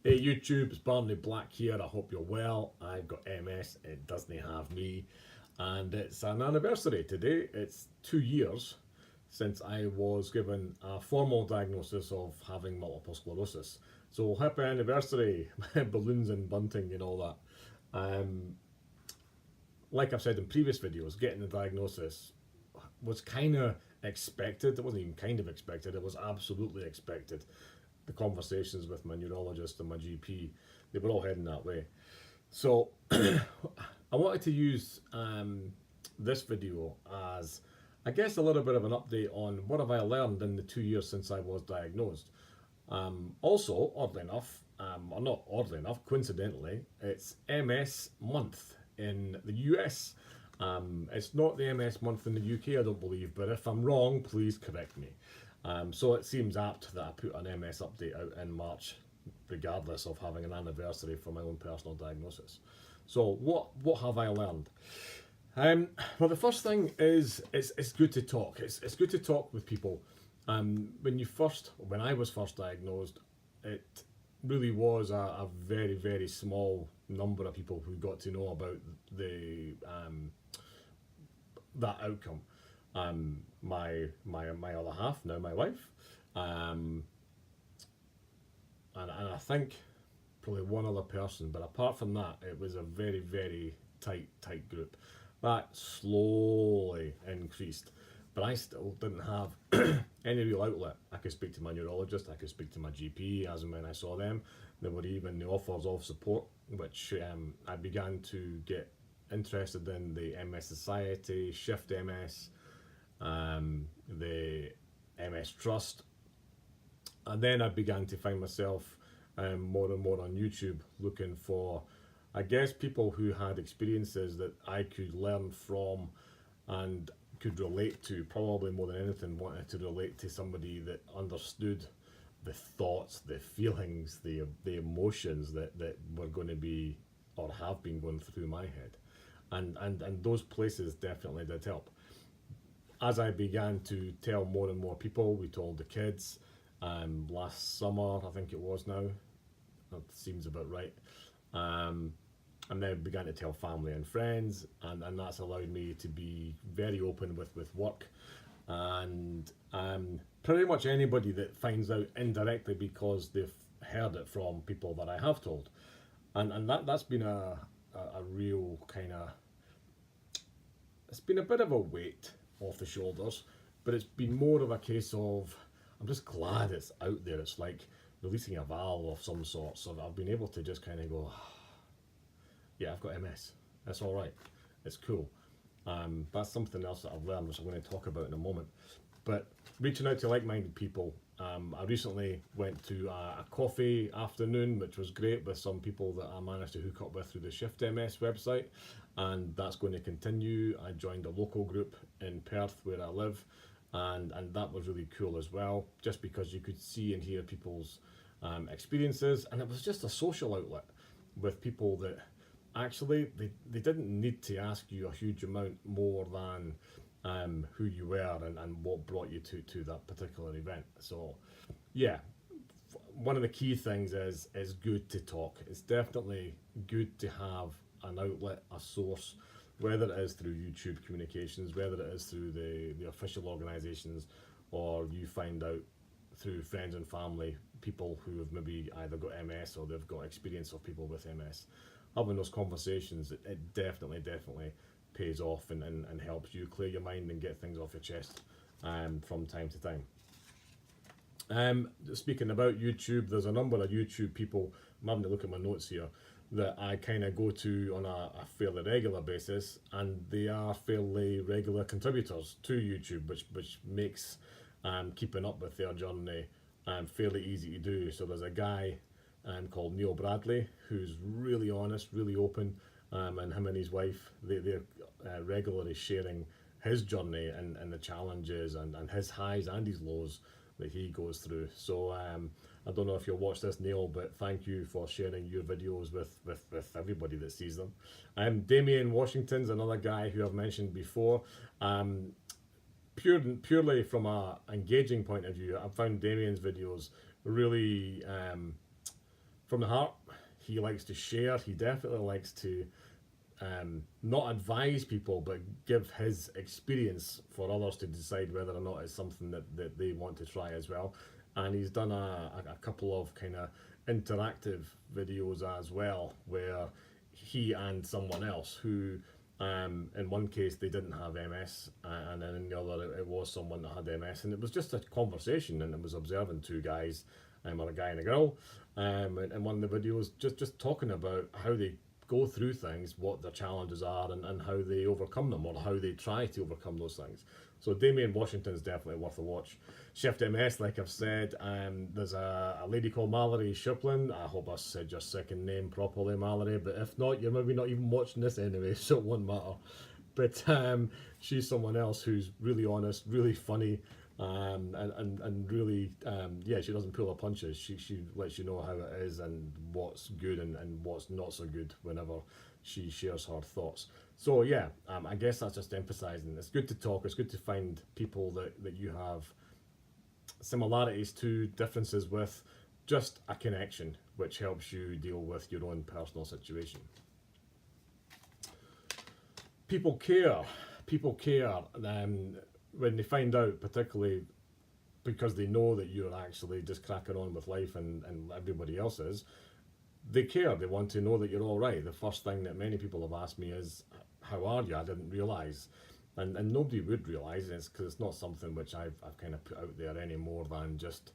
Hey YouTube, it's Barney Black here. I hope you're well. I've got MS, it doesn't have me, and it's an anniversary today. It's 2 years since I was given a formal diagnosis of having multiple sclerosis. So happy anniversary, balloons and bunting and all that. Like I've said in previous videos, getting the diagnosis was kind of expected. It wasn't even kind of expected, it was absolutely expected. The conversations with my neurologist and my GP, they were all heading that way. So I wanted to use this video as, I guess, a little bit of an update on what have I learned in the 2 years since I was diagnosed. Also, oddly enough, or not oddly enough, coincidentally, it's MS month in the US. It's not the MS month in the UK, I don't believe, but if I'm wrong, please correct me. So it seems apt that I put an MS update out in March, regardless of having an anniversary for my own personal diagnosis. So what have I learned? Well, the first thing is it's good to talk. It's good to talk with people. When I was first diagnosed, it really was a very, very small number of people who got to know about the that outcome. My other half, now my wife, and I think probably one other person, but apart from that, it was a very, very tight group. That slowly increased, but I still didn't have any real outlet. I could speak to my neurologist, I could speak to my GP as and when I saw them. There were even the offers of support, which I began to get interested in: the MS Society, Shift MS, the MS Trust, and then I began to find myself more and more on YouTube looking for, I guess, people who had experiences that I could learn from and could relate to. Probably more than anything, wanted to relate to somebody that understood the thoughts, the feelings, the emotions that were going to be or have been going through my head, and those places definitely did help. As I began to tell more and more people, we told the kids last summer, I think it was now, that seems about right. And then began to tell family and friends, and that's allowed me to be very open with work. And pretty much anybody that finds out indirectly because they've heard it from people that I have told. And that's been a real kind of, it's been a bit of a weight off the shoulders, but it's been more of a case of, I'm just glad it's out there. It's like releasing a valve of some sort. So I've been able to just kind of go, yeah, I've got MS. That's all right. It's cool. That's something else that I've learned, which I'm going to talk about in a moment. But reaching out to like-minded people. I recently went to a coffee afternoon, which was great, with some people that I managed to hook up with through the Shift MS website, and that's going to continue. I joined a local group in Perth where I live, and that was really cool as well, just because you could see and hear people's experiences, and it was just a social outlet with people that actually they didn't need to ask you a huge amount more than who you were and what brought you to that particular event. So yeah, one of the key things is good to talk. It's definitely good to have an outlet, a source, whether it is through YouTube communications, whether it is through the official organisations, or you find out through friends and family, people who have maybe either got MS or they've got experience of people with MS. Having those conversations, it definitely pays off and helps you clear your mind and get things off your chest from time to time. Speaking about YouTube, there's a number of YouTube people, I'm having to look at my notes here, that I kind of go to on a fairly regular basis, and they are fairly regular contributors to YouTube, which makes keeping up with their journey fairly easy to do. So there's a guy called Neil Bradley, who's really honest, really open, and him and his wife, they're regularly sharing his journey and the challenges and his highs and his lows that he goes through. So I don't know if you'll watch this, Neil, but thank you for sharing your videos with everybody that sees them. Damien Washington's another guy who I've mentioned before. Purely from a engaging point of view, I've found Damien's videos really from the heart. He likes to share. He definitely likes to not advise people, but give his experience for others to decide whether or not it's something that they want to try as well. And he's done a couple of kind of interactive videos as well, where he and someone else who, in one case they didn't have MS, and then in the other it was someone that had MS, and it was just a conversation, and it was observing two guys, or a guy and a girl, in one of the videos, just talking about how they go through things, what their challenges are, and how they overcome them, or how they try to overcome those things. So Damien Washington is definitely worth a watch. Shift MS, like I've said, there's a lady called Mallory Shiplin. I hope I said your second name properly, Mallory, but if not, you're maybe not even watching this anyway, so it won't matter. But she's someone else who's really honest, really funny, and really, yeah, she doesn't pull her punches. She lets you know how it is and what's good and what's not so good whenever she shares her thoughts. So yeah, I guess that's just emphasizing it's good to talk. It's good to find people that you have similarities to, differences with, just a connection which helps you deal with your own personal situation. People care. People care when they find out, particularly because they know that you're actually just cracking on with life and everybody else is. They care. They want to know that you're all right. The first thing that many people have asked me is, how are you? I didn't realise. And nobody would realise it, because it's not something which I've kind of put out there any more than just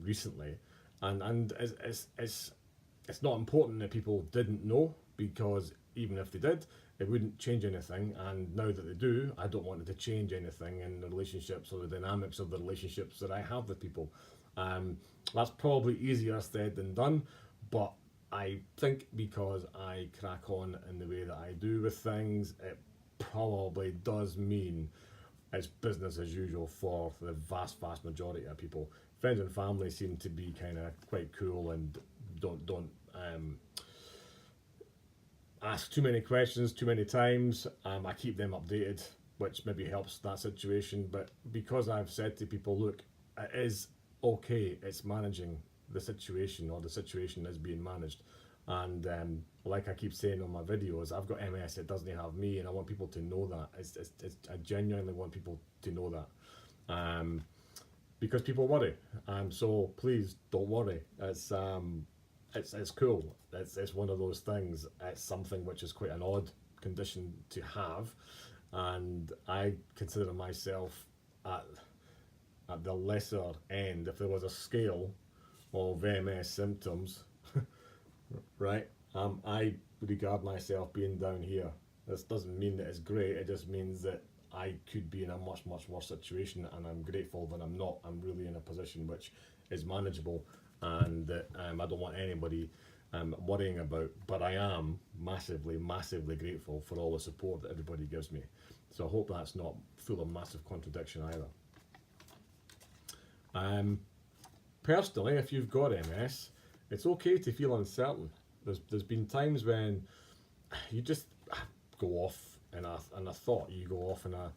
recently. And it's not important that people didn't know, because even if they did, it wouldn't change anything. And now that they do, I don't want it to change anything in the relationships or the dynamics of the relationships that I have with people. That's probably easier said than done, but I think because I crack on in the way that I do with things, it probably does mean it's business as usual for the vast majority of people. Friends and family seem to be kind of quite cool and don't ask too many questions too many times. I keep them updated, which maybe helps that situation. But because I've said to people, look, it is okay, it's managing the situation, or the situation is being managed. And like I keep saying on my videos, I've got MS, it doesn't have me, and I want people to know that. I genuinely want people to know that, because people worry. So please don't worry. It's cool. It's one of those things. It's something which is quite an odd condition to have, and I consider myself at the lesser end. If there was a scale of MS symptoms, right? I regard myself being down here. This doesn't mean that it's great. It just means that I could be in a much worse situation, and I'm grateful that I'm not. I'm really in a position which is manageable, and that I don't want anybody worrying about. But I am massively grateful for all the support that everybody gives me. So I hope that's not full of massive contradiction either. Personally, if you've got MS, it's okay to feel uncertain. There's been times when you just go off in a thought. You go off in a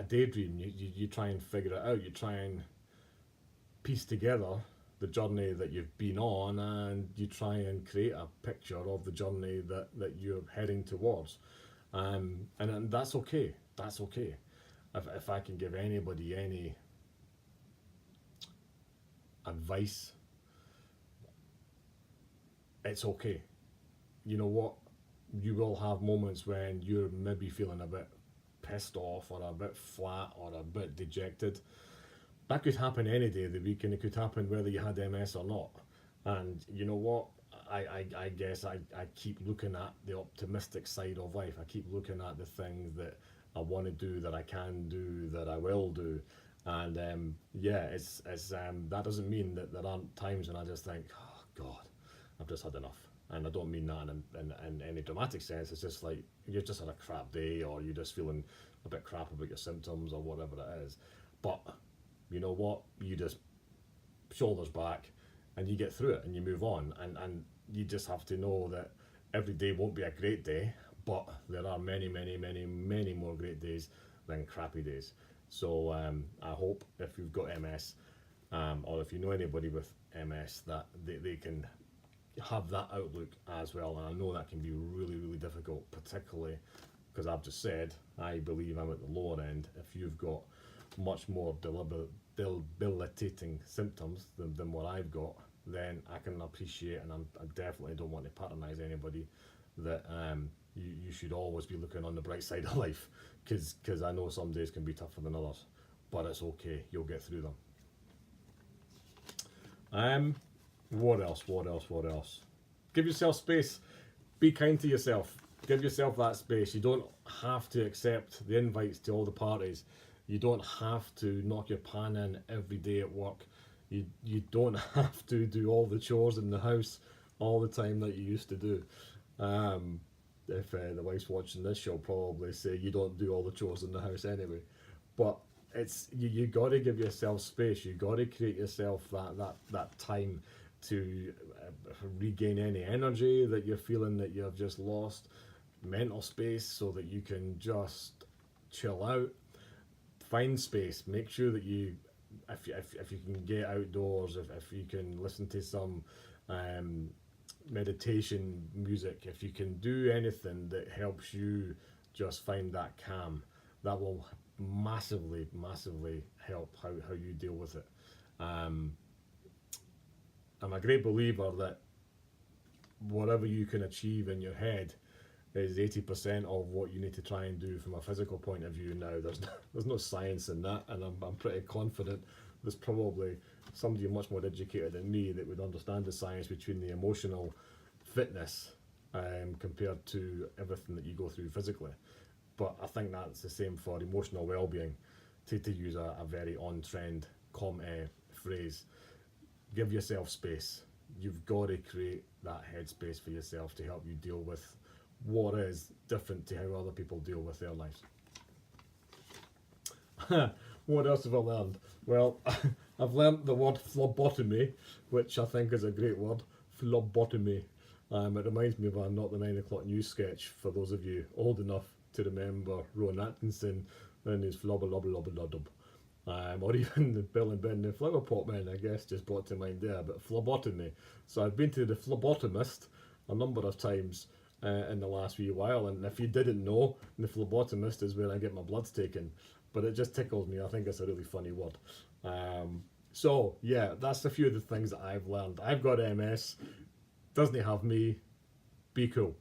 daydream. You try and figure it out. You try and piece together the journey that you've been on, and you try and create a picture of the journey that you're heading towards. And that's okay. That's okay. If I can give anybody any advice, it's okay. You know what? You will have moments when you're maybe feeling a bit pissed off, or a bit flat, or a bit dejected. That could happen any day of the week, and it could happen whether you had MS or not. And you know what? I guess I keep looking at the optimistic side of life. I keep looking at the things that I want to do, that I can do, that I will do. And yeah, it's that doesn't mean that there aren't times when I just think, oh God, I've just had enough. And I don't mean that in any dramatic sense. It's just like you've just had a crap day, or you're just feeling a bit crap about your symptoms, or whatever it is. But you know what? You just shoulders back, and you get through it, and you move on. And you just have to know that every day won't be a great day, but there are many more great days than crappy days. So I hope if you've got MS, or if you know anybody with MS, that they can have that outlook as well. And I know that can be really, really difficult, particularly because I've just said I believe I'm at the lower end. If you've got much more debilitating symptoms than what I've got, then I can appreciate, and I definitely don't want to patronise anybody, that you should always be looking on the bright side of life, because I know some days can be tougher than others, but it's okay, you'll get through them. What else? What else? What else? Give yourself space. Be kind to yourself. Give yourself that space. You don't have to accept the invites to all the parties. You don't have to knock your pan in every day at work. You don't have to do all the chores in the house all the time that you used to do. If the wife's watching this, she'll probably say you don't do all the chores in the house anyway. But it's you got to give yourself space. You got to create yourself that time to regain any energy that you're feeling that you've just lost, mental space, so that you can just chill out. Find space. Make sure that you, if you can get outdoors, if you can listen to some meditation music, if you can do anything that helps you just find that calm, that will massively help how you deal with it. I'm a great believer that whatever you can achieve in your head is 80% of what you need to try and do from a physical point of view. Now there's no science in that, and I'm pretty confident there's probably somebody much more educated than me that would understand the science between the emotional fitness compared to everything that you go through physically. But I think that's the same for emotional well-being, to use a very on-trend phrase. Give yourself space. You've got to create that headspace for yourself to help you deal with what is different to how other people deal with their lives. What else have I learned? Well, I've learned the word phlebotomy, which I think is a great word. Phlebotomy. It reminds me of a Not the 9 o'clock news sketch, for those of you old enough to remember Rowan Atkinson and his flobber-lobber-lobber-lobber. Or even the Bill and Ben the Flower Pot Men, I guess, just brought to mind there, but phlebotomy. So I've been to the phlebotomist a number of times in the last wee while, and if you didn't know, the phlebotomist is where I get my bloods taken, but it just tickles me. I think it's a really funny word. So yeah, that's a few of the things that I've learned. I've got MS, doesn't have me, be cool.